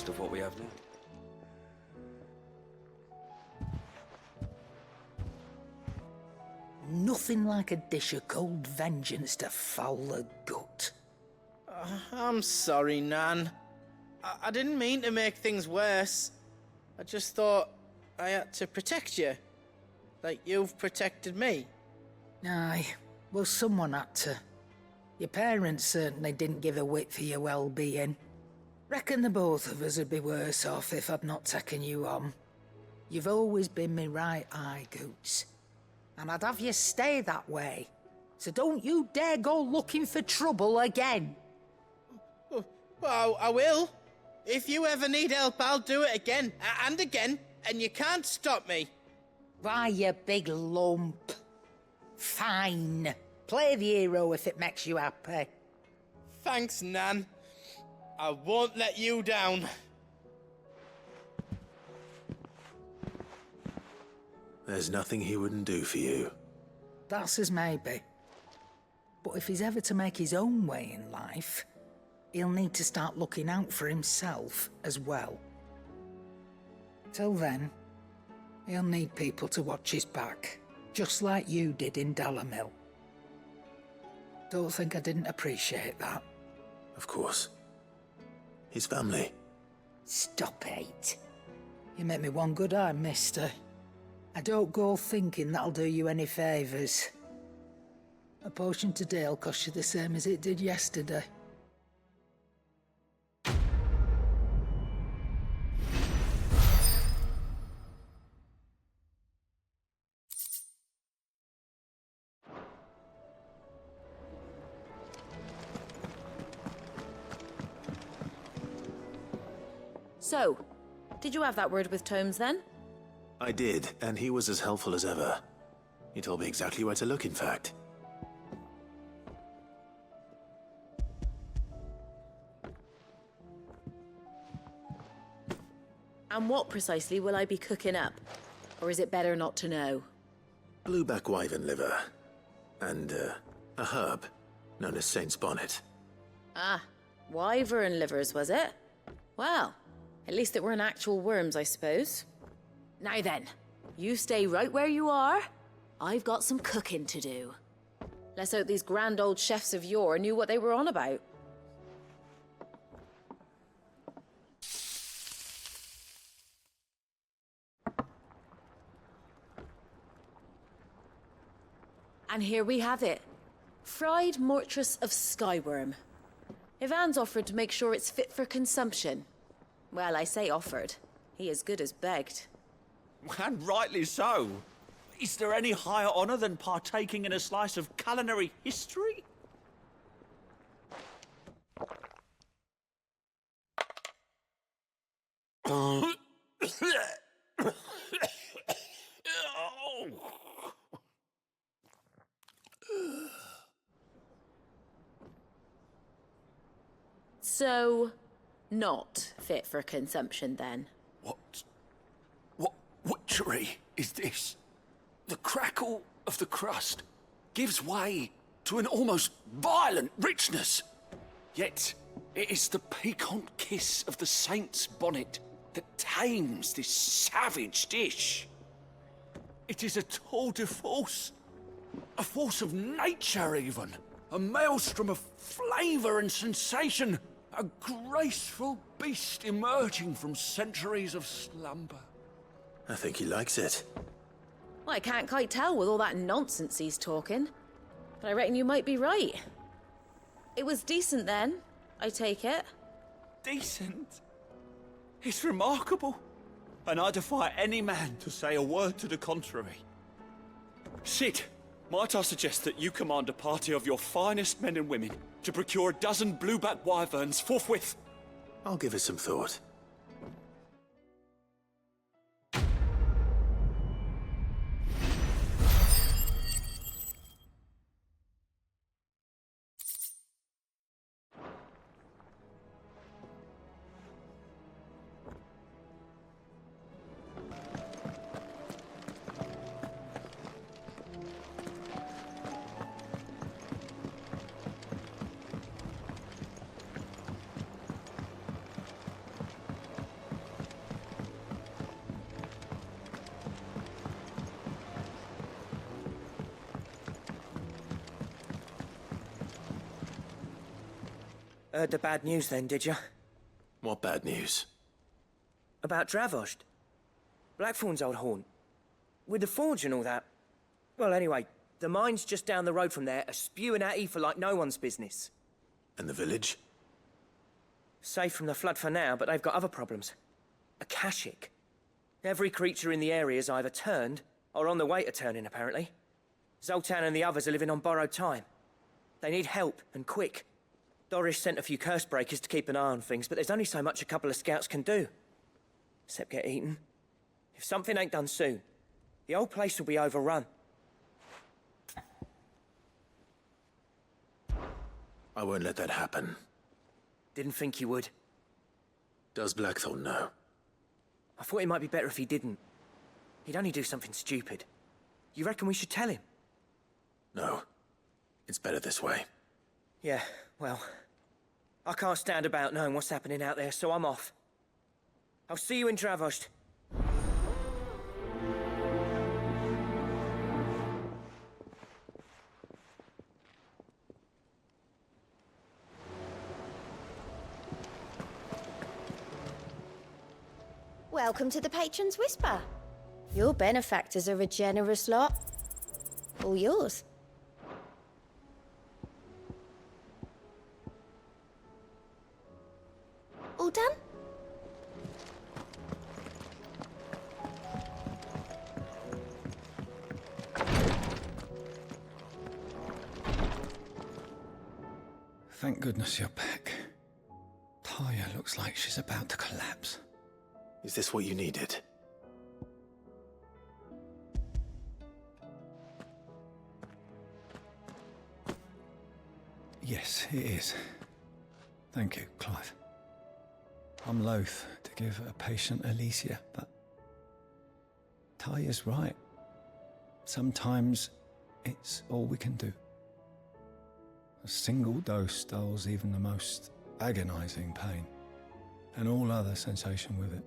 most of what we have now. Nothing like a dish of cold vengeance to foul the gut. I'm sorry, Nan. I didn't mean to make things worse. I just thought I had to protect you. Like you've protected me. Aye, well, someone had to. Your parents certainly didn't give a whit for your well-being. Reckon the both of us would be worse off if I'd not taken you on. You've always been me right eye, Goots. And I'd have you stay that way. So don't you dare go looking for trouble again. Well, I will. If you ever need help, I'll do it again and again, and you can't stop me. Why, you big lump. Fine. Play the hero if it makes you happy. Thanks, Nan. I won't let you down. There's nothing he wouldn't do for you. That's as maybe. But if he's ever to make his own way in life, he'll need to start looking out for himself as well. Till then, he'll need people to watch his back, just like you did in Dalamil. Don't think I didn't appreciate that. Of course. His family. Stop it. You make me one good eye, mister. I don't go thinking that'll do you any favours. A potion today'll cost you the same as it did yesterday. So, did you have that word with Tomes then? I did, and he was as helpful as ever. He told me exactly where to look, in fact. And what precisely will I be cooking up? Or is it better not to know? Blueback wyvern liver. And, a herb known as Saint's Bonnet. Ah, wyvern livers, was it? Well, at least it weren't actual worms, I suppose. Now then, you stay right where you are. I've got some cooking to do. Let's hope these grand old chefs of yore knew what they were on about. And here we have it. Fried mortress of skyworm. Ivan's offered to make sure it's fit for consumption. Well, I say offered. He as good as begged. And rightly so. Is there any higher honor than partaking in a slice of culinary history? So, not fit for consumption then? What witchery is this? The crackle of the crust gives way to an almost violent richness. Yet, it is the piquant kiss of the saint's bonnet that tames this savage dish. It is a tour de force. A force of nature, even. A maelstrom of flavor and sensation. A graceful beast emerging from centuries of slumber. I think he likes it. Well, I can't quite tell with all that nonsense he's talking. But I reckon you might be right. It was decent then, I take it. Decent? It's remarkable. And I defy any man to say a word to the contrary. Sid, might I suggest that you command a party of your finest men and women to procure a dozen blueback wyverns forthwith? I'll give it some thought. Heard the bad news then, did you? What bad news? About Dravost. Blackthorn's old haunt. With the forge and all that. Well, anyway, the mines just down the road from there are spewing out ether like no one's business. And the village? Safe from the flood for now, but they've got other problems. Akashic. Every creature in the area's either turned, or on the way to turning, apparently. Zoltan and the others are living on borrowed time. They need help, and quick. Doris sent a few curse breakers to keep an eye on things, but there's only so much a couple of scouts can do. Except get eaten. If something ain't done soon, the old place will be overrun. I won't let that happen. Didn't think you would. Does Blackthorn know? I thought it might be better if he didn't. He'd only do something stupid. You reckon we should tell him? No. It's better this way. Yeah, well, I can't stand about knowing what's happening out there, so I'm off. I'll see you in Dravost. Welcome to the Patron's Whisper. Your benefactors are a generous lot. All yours. All done? Thank goodness you're back. Taya looks like she's about to collapse. Is this what you needed? Yes, it is. Thank you, Clive. I'm loath to give a patient Alicia, but Taya's right. Sometimes it's all we can do. A single dose dulls even the most agonizing pain, and all other sensation with it.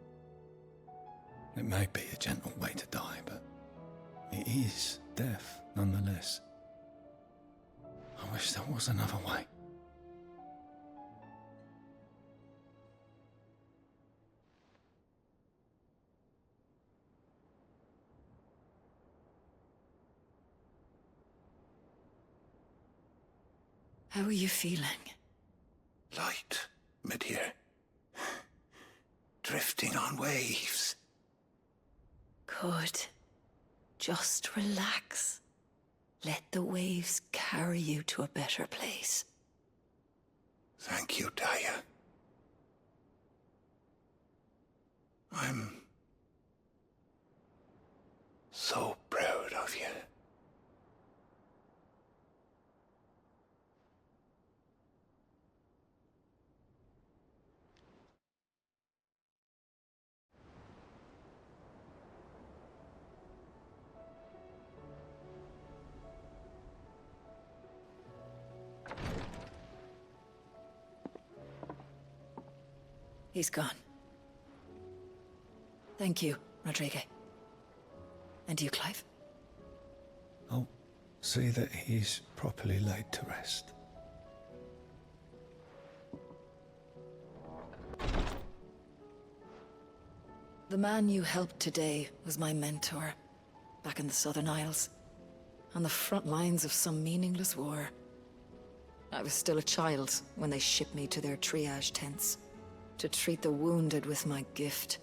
It may be a gentle way to die, but it is death nonetheless. I wish there was another way. How are you feeling? Light, mid-here. Drifting on waves. Good. Just relax. Let the waves carry you to a better place. Thank you, Taya. I'm so proud of you. He's gone. Thank you, Rodrigo. And you, Clive? I'll see that he's properly laid to rest. The man you helped today was my mentor, back in the Southern Isles, on the front lines of some meaningless war. I was still a child when they shipped me to their triage tents, to treat the wounded with my gift.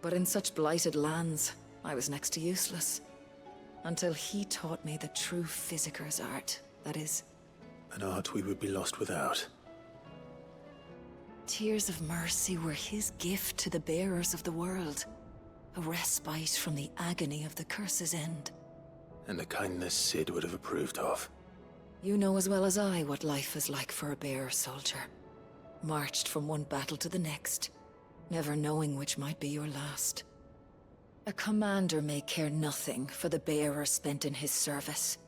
But in such blighted lands, I was next to useless. Until he taught me the true physicker's art, that is. An art we would be lost without. Tears of mercy were his gift to the bearers of the world. A respite from the agony of the curse's end. And a kindness Sid would have approved of. You know as well as I what life is like for a bearer soldier. Marched from one battle to the next, never knowing which might be your last. A commander may care nothing for the bearer spent in his service.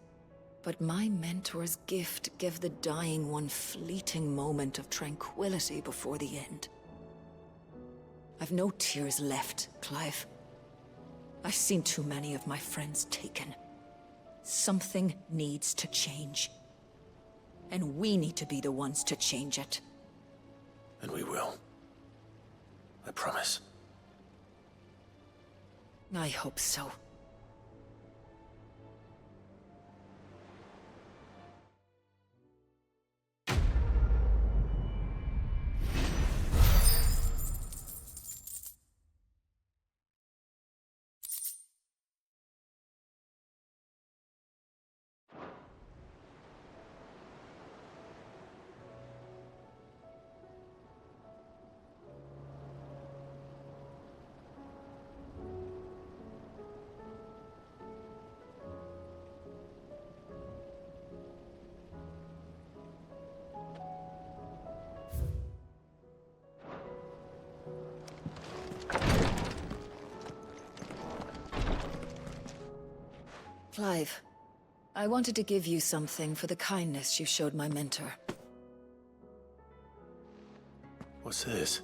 But my mentor's gift gave the dying one fleeting moment of tranquility before the end. I've no tears left, Clive. I've seen too many of my friends taken. Something needs to change. And we need to be the ones to change it. And we will. I promise. I hope so. Clive, I wanted to give you something for the kindness you showed my mentor. What's this?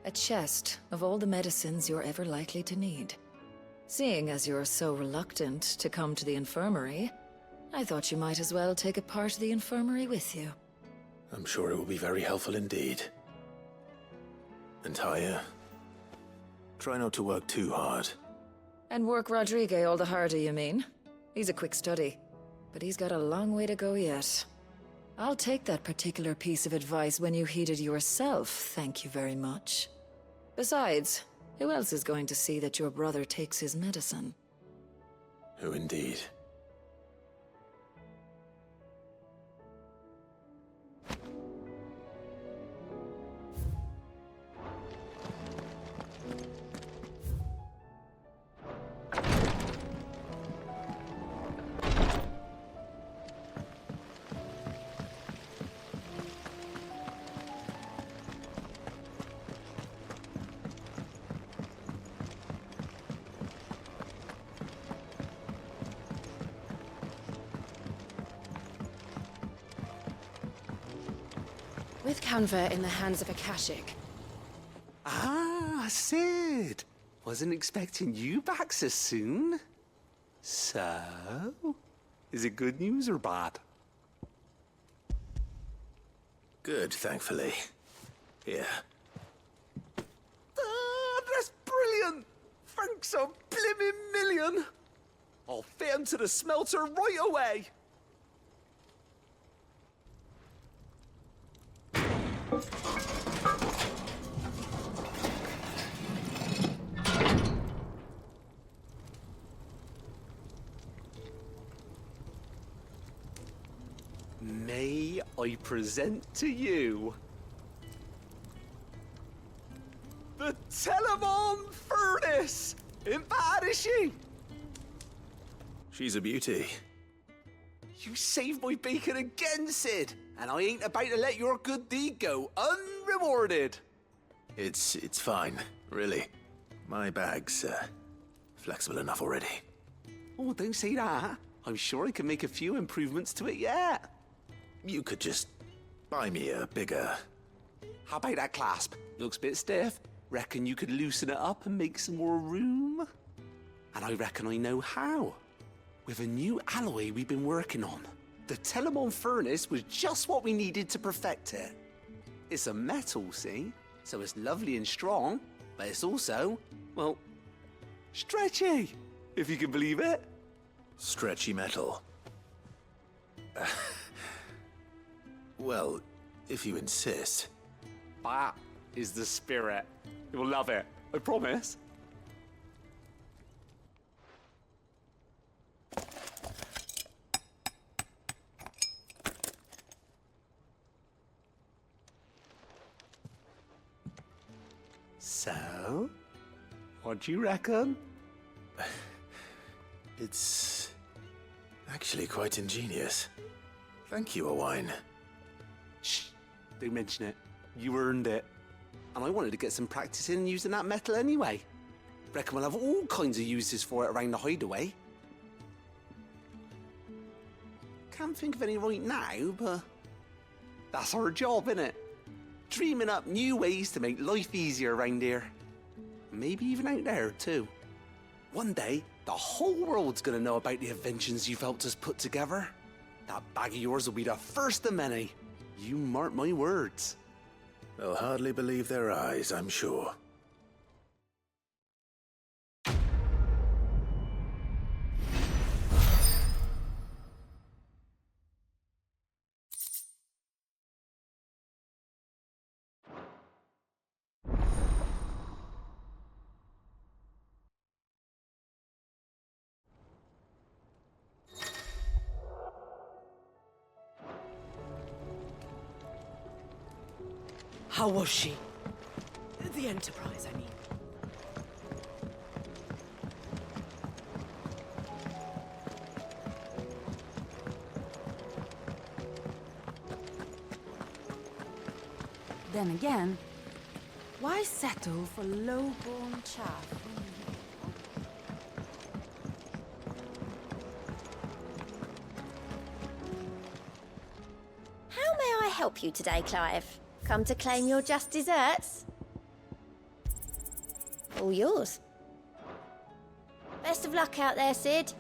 A chest of all the medicines you're ever likely to need. Seeing as you're so reluctant to come to the infirmary, I thought you might as well take a part of the infirmary with you. I'm sure it will be very helpful indeed. And Taya, try not to work too hard. And work Rodrigue all the harder, you mean? He's a quick study, but he's got a long way to go yet. I'll take that particular piece of advice when you heed it yourself, thank you very much. Besides, who else is going to see that your brother takes his medicine? Who indeed? With Canva in the hands of Akashic. Ah, Sid. Wasn't expecting you back so soon. So, is it good news or bad? Good, thankfully. Here. Ah, that's brilliant. Thanks a blimmin' million. I'll fit 'em to the smelter right away. May I present to you the Telemon Furnace? Ain't bad, is she? She's a beauty. You saved my bacon again, Sid, and I ain't about to let your good deed go unrewarded. It's fine, really. My bag's flexible enough already. Oh, don't say that. I'm sure I can make a few improvements to it yet. You could just buy me a bigger... How about that clasp? Looks a bit stiff. Reckon you could loosen it up and make some more room? And I reckon I know how. With a new alloy we've been working on. The Telemon Furnace was just what we needed to perfect it. It's a metal, see? So it's lovely and strong, but it's also, well, stretchy, if you can believe it. Stretchy metal. Well, if you insist. That is the spirit. You'll love it, I promise. So, what do you reckon? It's actually quite ingenious. Thank you, Owain. Shh, don't mention it. You earned it. And I wanted to get some practice in using that metal anyway. Reckon we'll have all kinds of uses for it around the hideaway. Can't think of any right now, but that's our job, innit? Dreaming up new ways to make life easier around here. Maybe even out there, too. One day, the whole world's gonna know about the inventions you've helped us put together. That bag of yours will be the first of many. You mark my words. They'll hardly believe their eyes, I'm sure. How was she? The Enterprise, I mean. Then again, why settle for low-born chaff? How may I help you today, Clive? Come to claim your just desserts? All yours. Best of luck out there, Sid.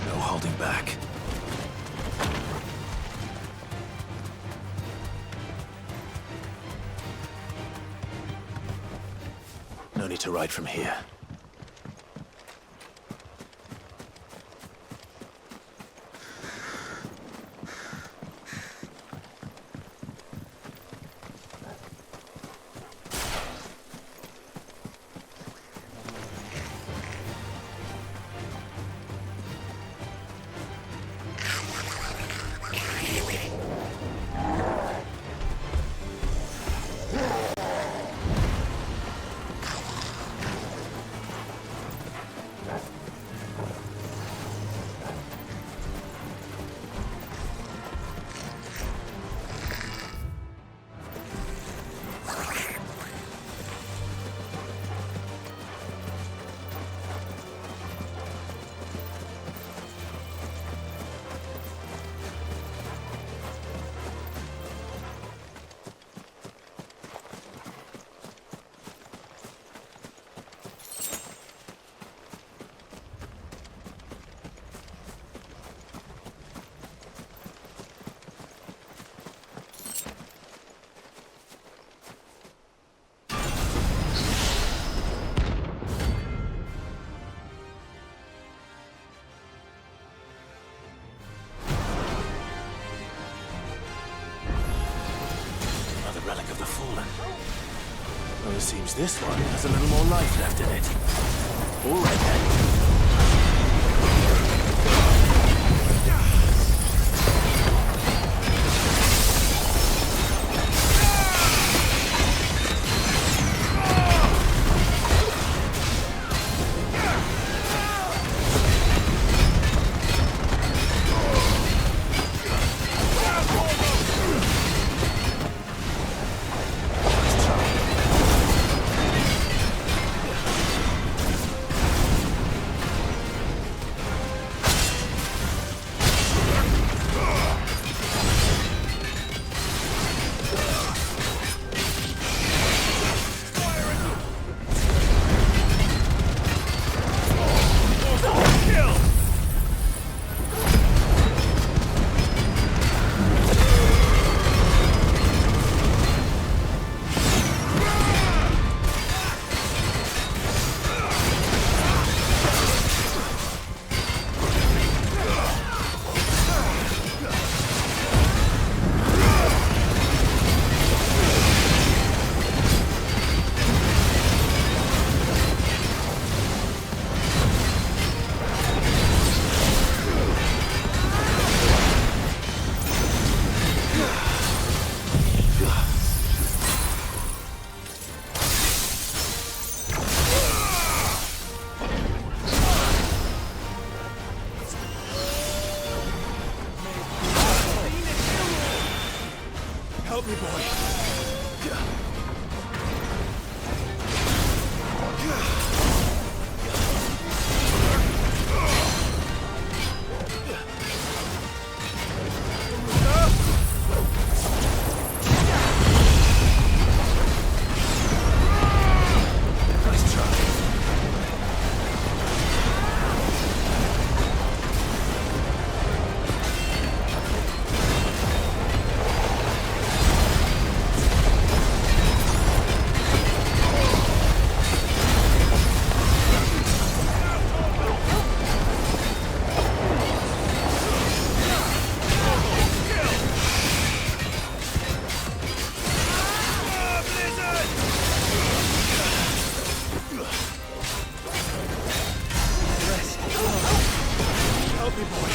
No holding back. No need to ride from here. Relic of the Fallen. Well, it seems this one has a little more life left in it. All right then. Help me, boy. Nice try. Help me, boy.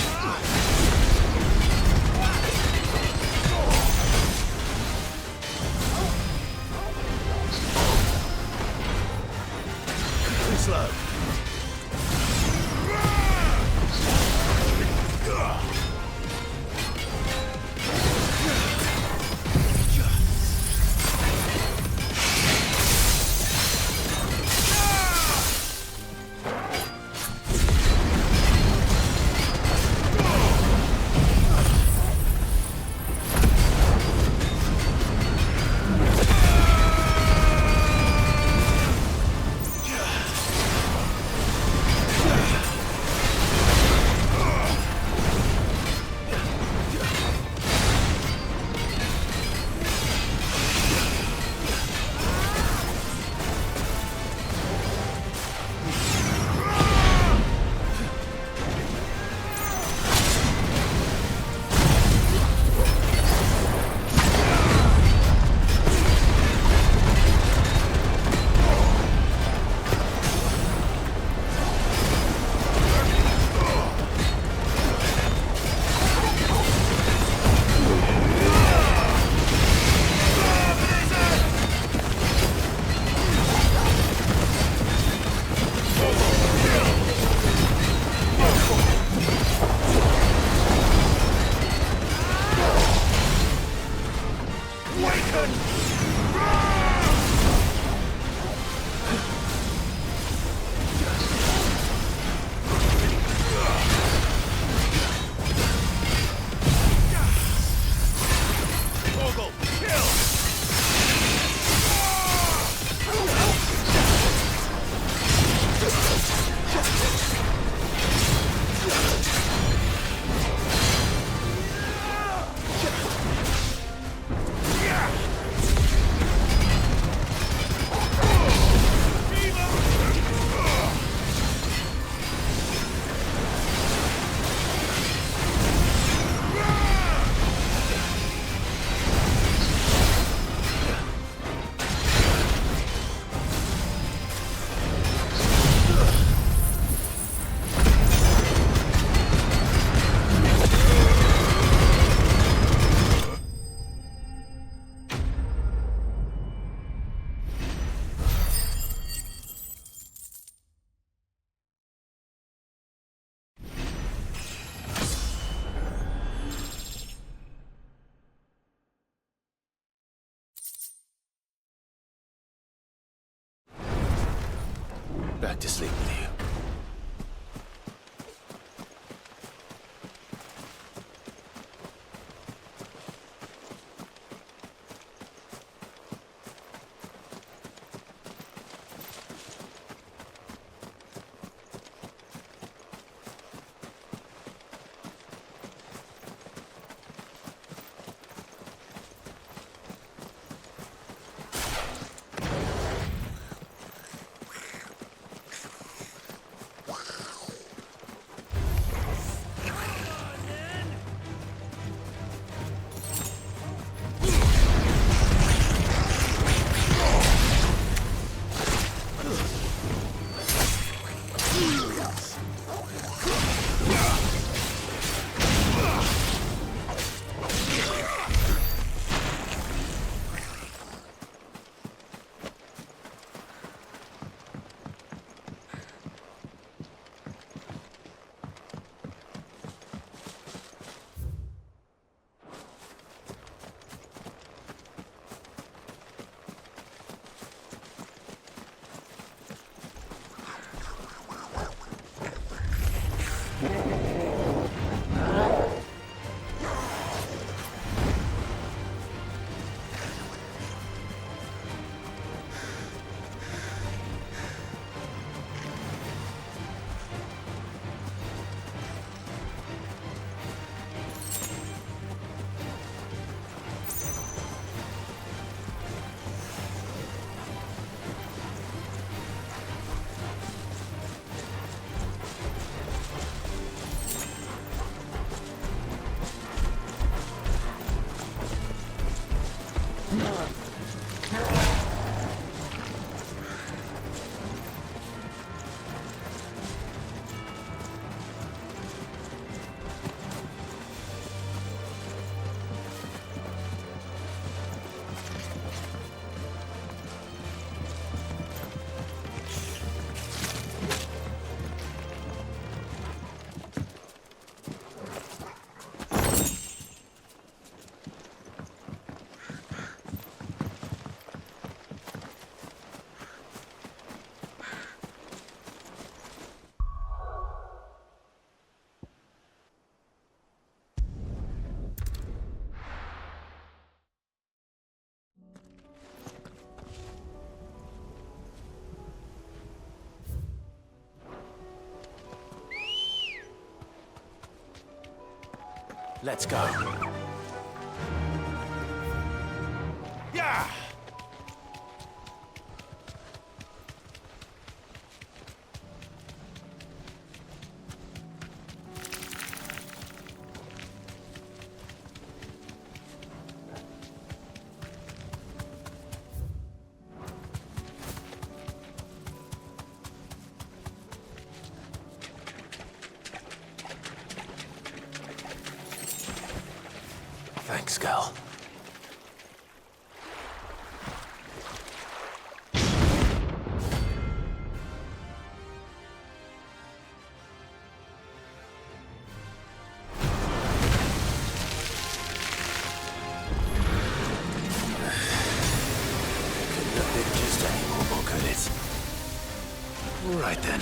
Too slow. Back to sleep with you. Let's go. Yeah! Thanks, girl. Couldn't have been just any more, could it? All right then.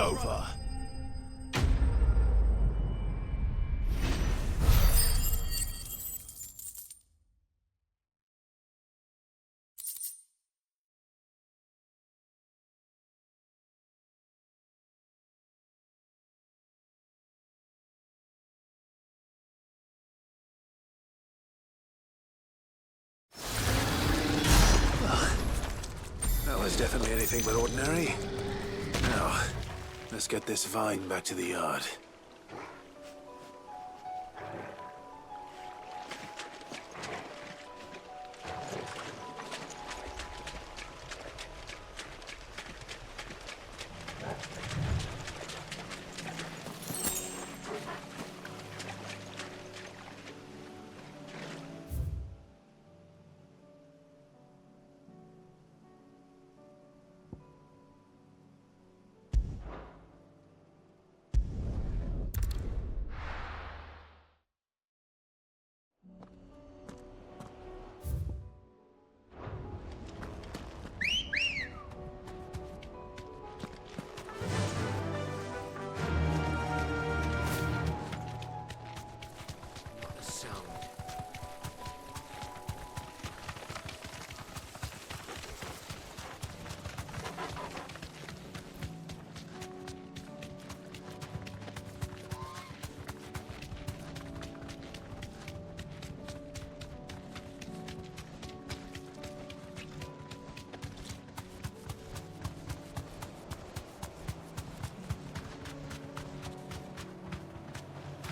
over. That was definitely anything but ordinary. Now, let's get this vine back to the yard.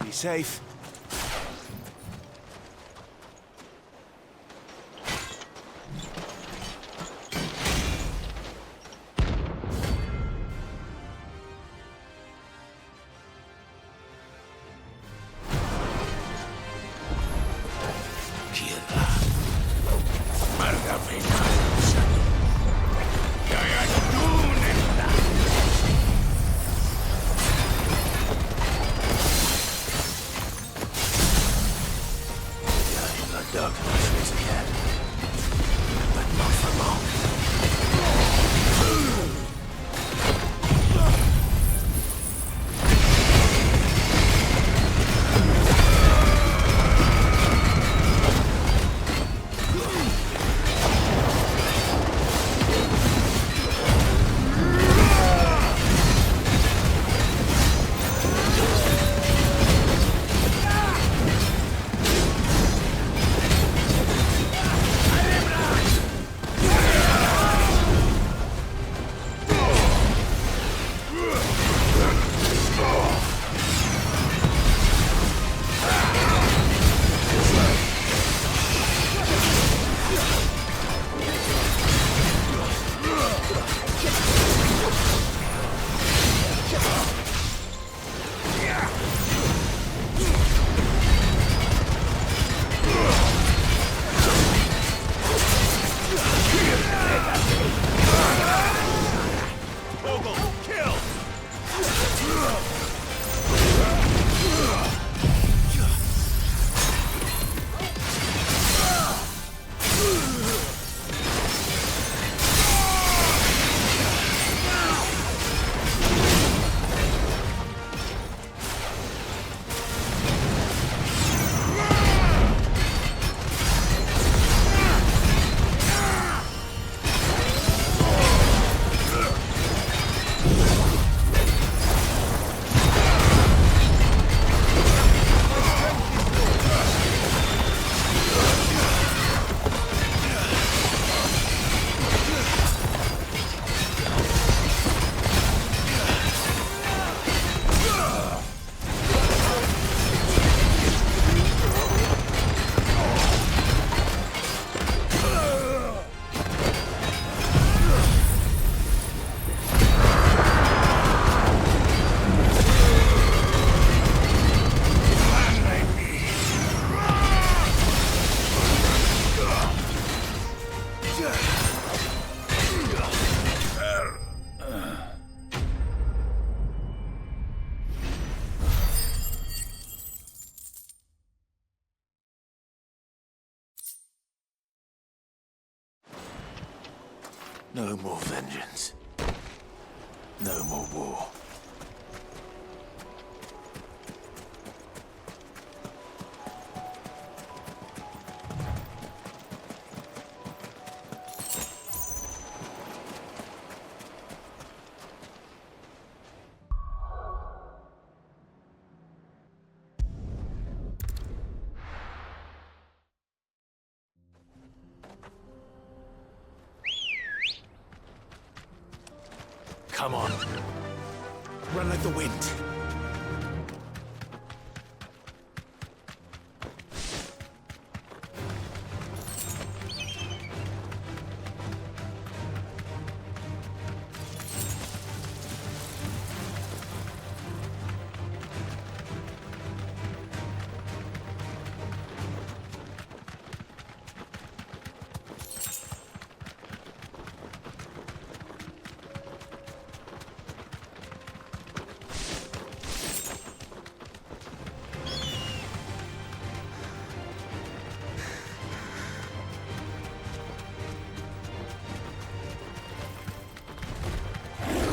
Be safe. Dug as a cat, but not for long. No more vengeance. No more war. Come on. Run like the wind.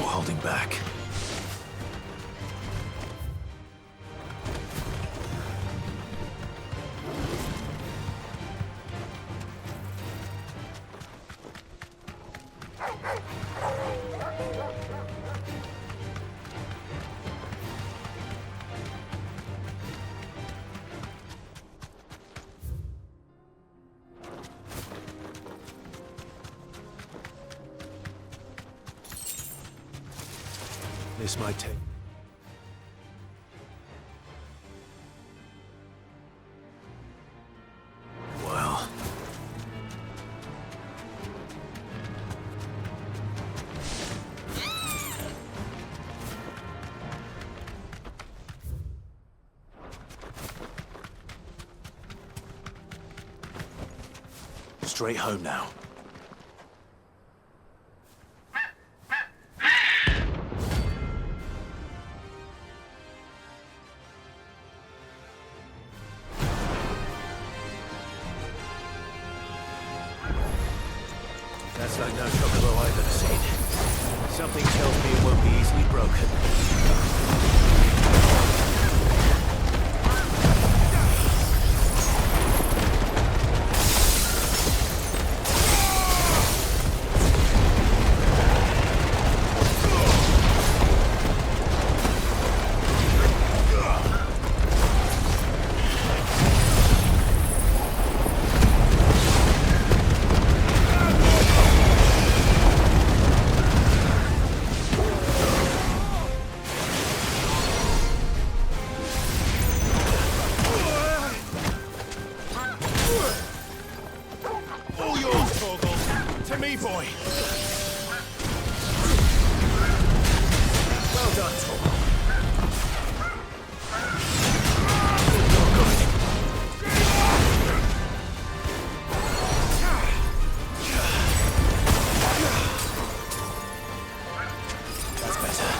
Holding back. This might take... Well... Straight home now. That's like no chocobo I've ever seen. Something tells me it won't be easily broken. Boy. Well done, Torgal. That's better.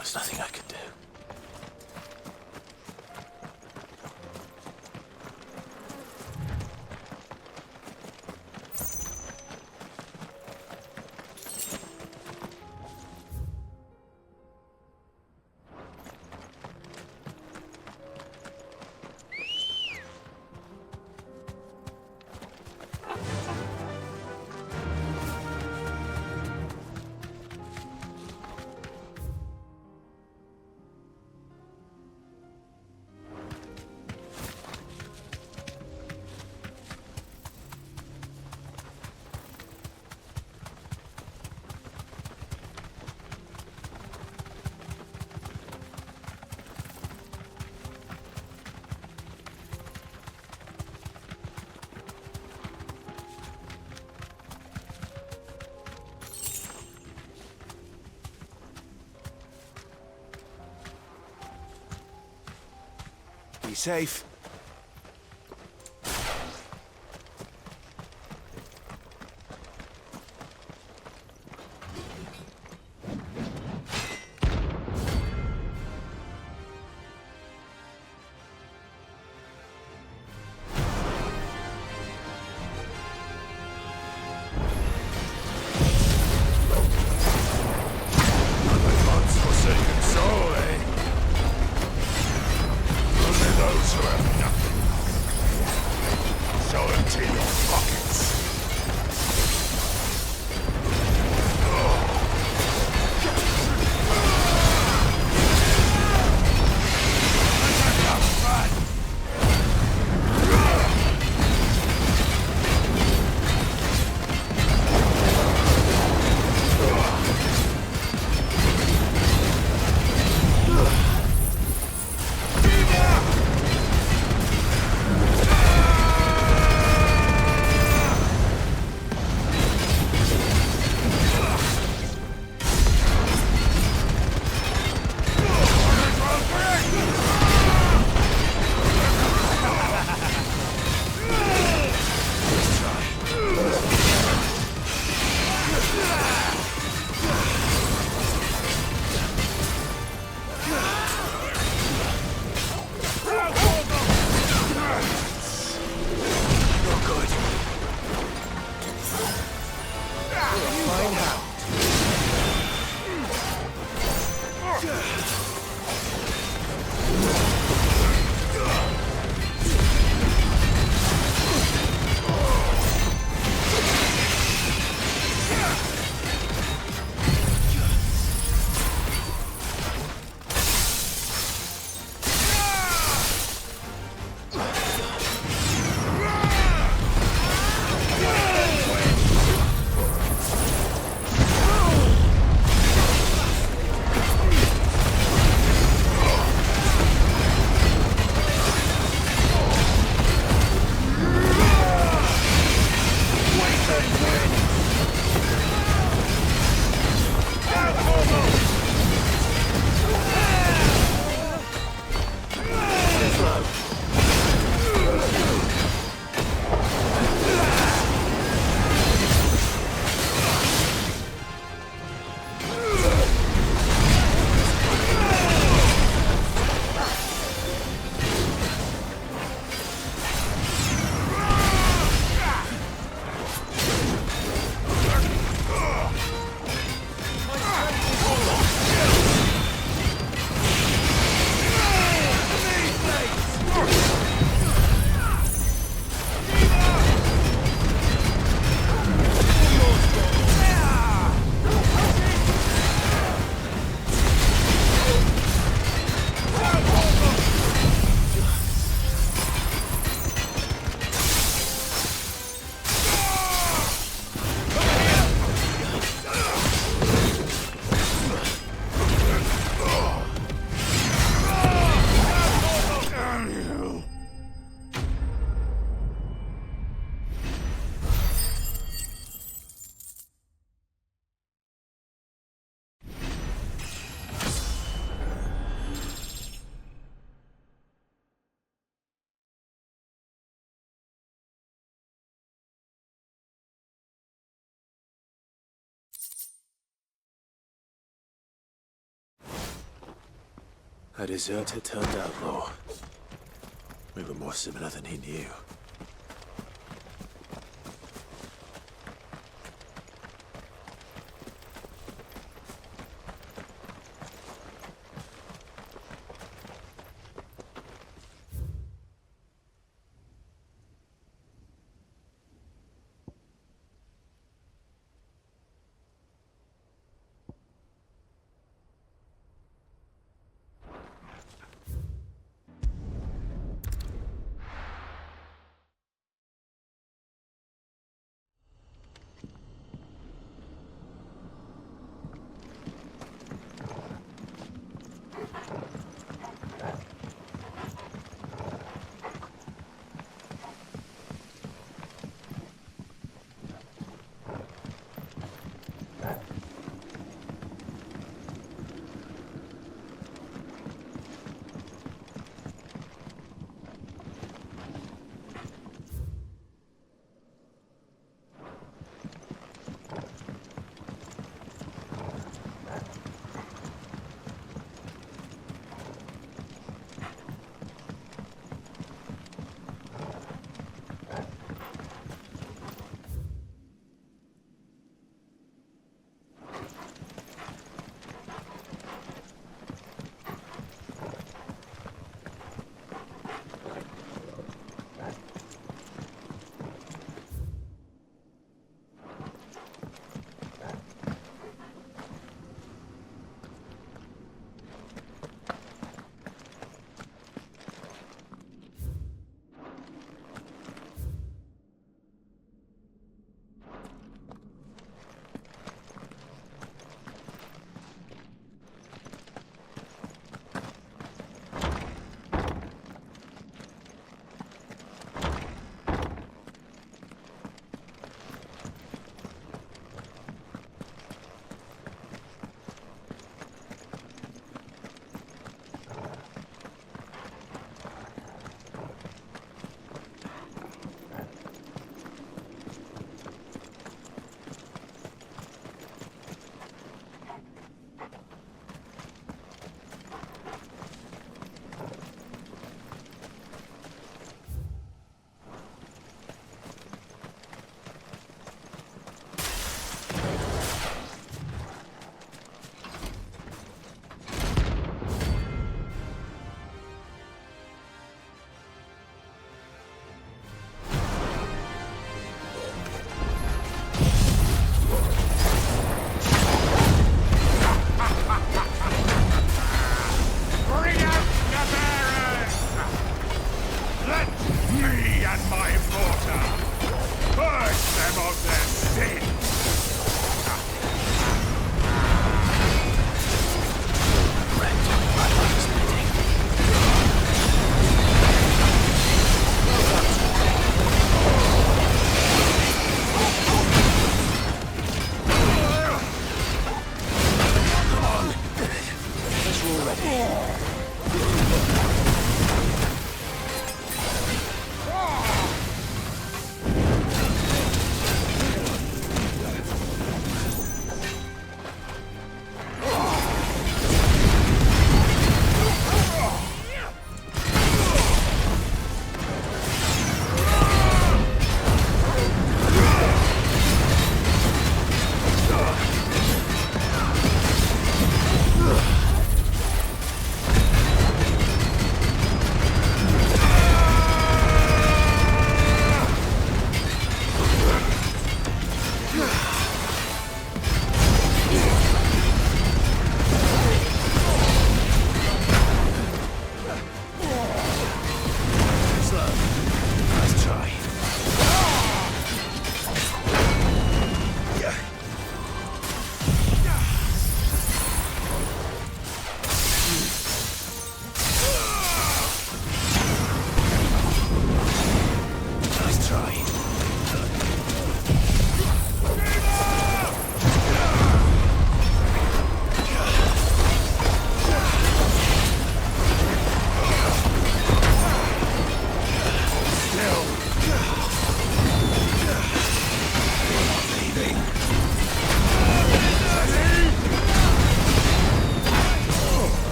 it's nothing I can do. Be safe. A deserter turned outlaw. We were more similar than he knew.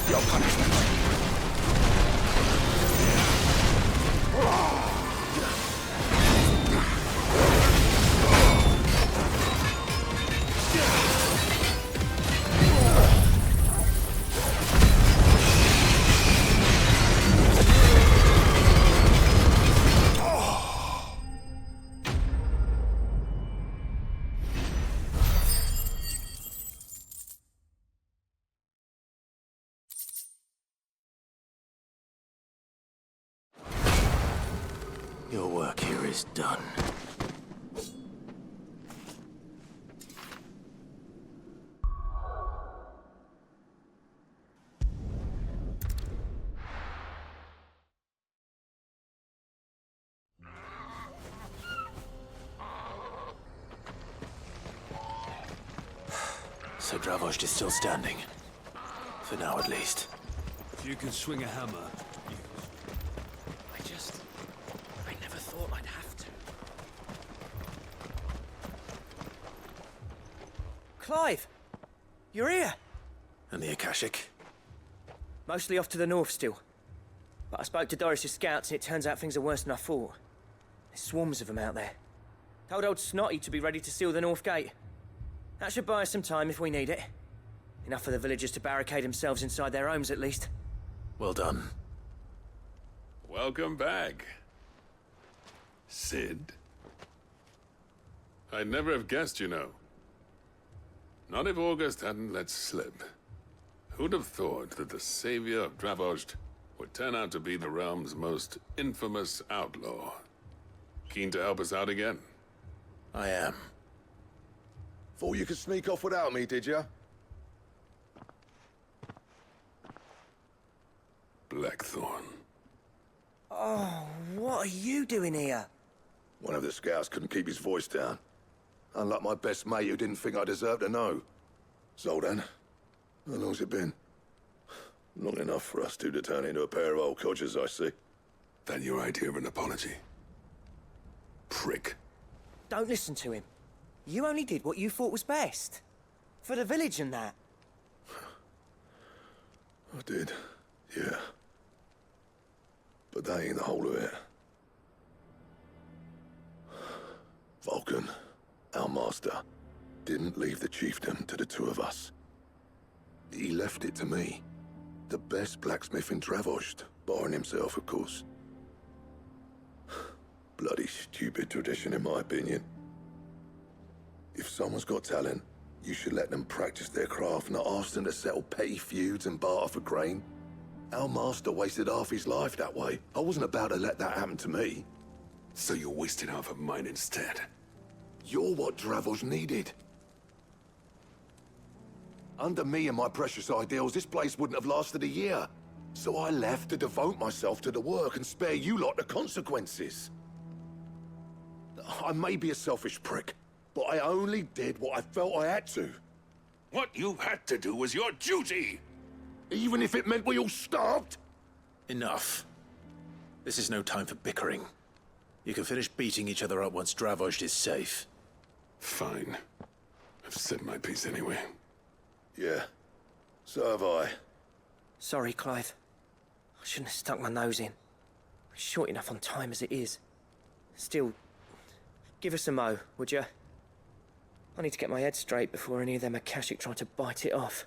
your punishment. Your work here is done. So Dravost is still standing. For now, at least. If you can swing a hammer, I never thought I'd have to. Clive! You're here! And the Akashic? Mostly off to the north still. But I spoke to Doris's scouts and it turns out things are worse than I thought. There's swarms of them out there. Told old Snotty to be ready to seal the north gate. That should buy us some time if we need it. Enough for the villagers to barricade themselves inside their homes at least. Well done. Welcome back, Sid. I'd never have guessed, you know. Not if August hadn't let slip. Who'd have thought that the savior of Dravost would turn out to be the realm's most infamous outlaw? Keen to help us out again? I am. Thought you could sneak off without me, did you? Blackthorn. Oh, what are you doing here? One of the scouts couldn't keep his voice down. Unlike my best mate who didn't think I deserved to know. Zoldan, how long's it been? Long enough for us two to turn into a pair of old codgers, I see. That your idea of an apology? Prick. Don't listen to him. You only did what you thought was best. For the village and that. I did, yeah. But that ain't the whole of it. Vulcan, our master, didn't leave the chiefdom to the two of us. He left it to me. The best blacksmith in Dravost, barring himself, of course. Bloody stupid tradition, in my opinion. If someone's got talent, you should let them practice their craft, not ask them to settle petty feuds and barter for grain. Our master wasted half his life that way. I wasn't about to let that happen to me. So you wasted half of mine instead? You're what Dravost needed. Under me and my precious ideals, this place wouldn't have lasted a year. So I left to devote myself to the work and spare you lot the consequences. I may be a selfish prick, but I only did what I felt I had to. What you had to do was your duty! Even if it meant we all starved? Enough. This is no time for bickering. You can finish beating each other up once Dravost is safe. Fine. I've said my piece anyway. Yeah. So have I. Sorry, Clive. I shouldn't have stuck my nose in. We're short enough on time as it is. Still, give us a mo, would you? I need to get my head straight before any of them Akashic try to bite it off.